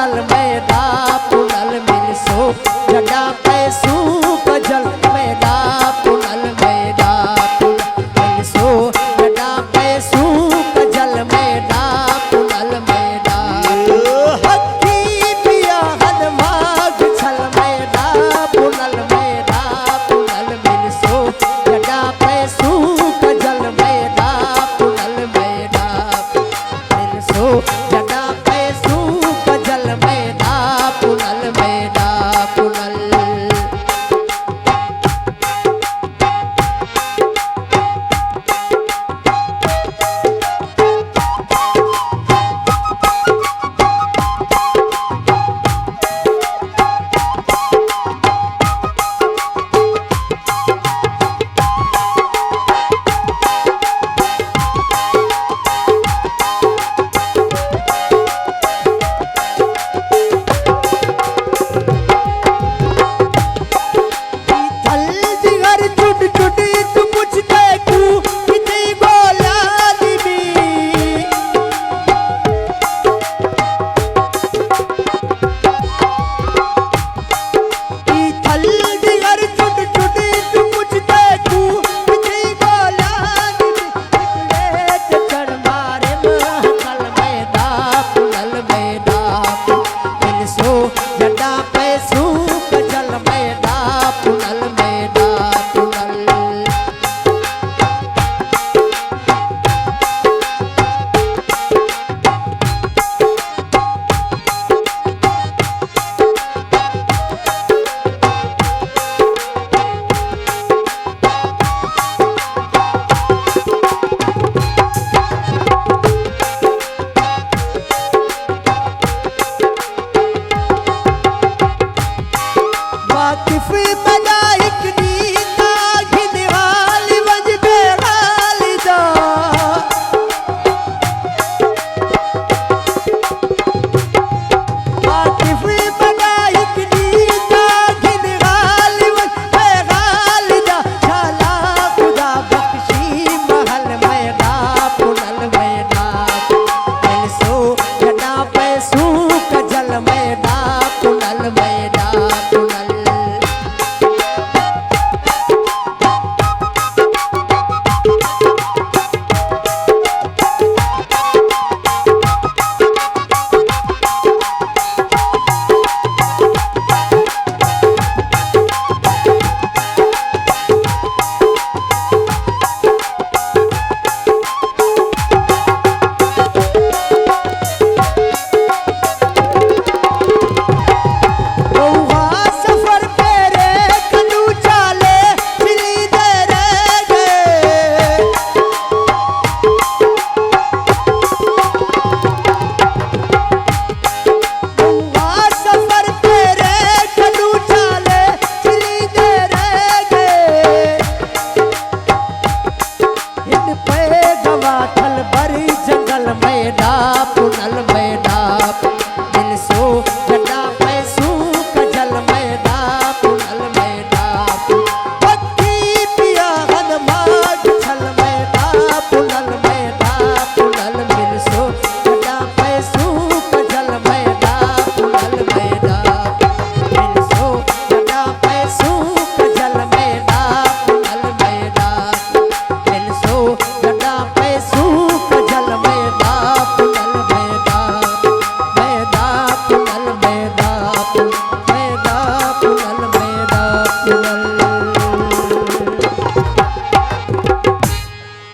मैदा पुनल मिल सो जड़ा पैसू कजल मैदा पुनल मैदा मिल सो जड़ा पैसू कजल मैदा पुनल मैदा हक्की पिया हनमाग छल मैदा पुनल मिल सो जड़ा पैसू कजल मैदा पुनल मैदा मिल सो जड़ा पैसू कजल मैदा पुनल मैदा पुनल मैदा पुनल मैदा मिल सो जड़ा पैसू कजल मैदा पुनल मैदा पक्की पिया हनमाग छल मैदा पुनल मिल सो जड़ा पैसू कजल मैदा पुनल मैदा मिल सो जड़ा पैसू कजल मैदा पुनल मैदा मिल सो जड़ा पैसू कजल मैदा पुनल मैदा मैदा पुनल मैदा मैदा पुनल मैदा पुनल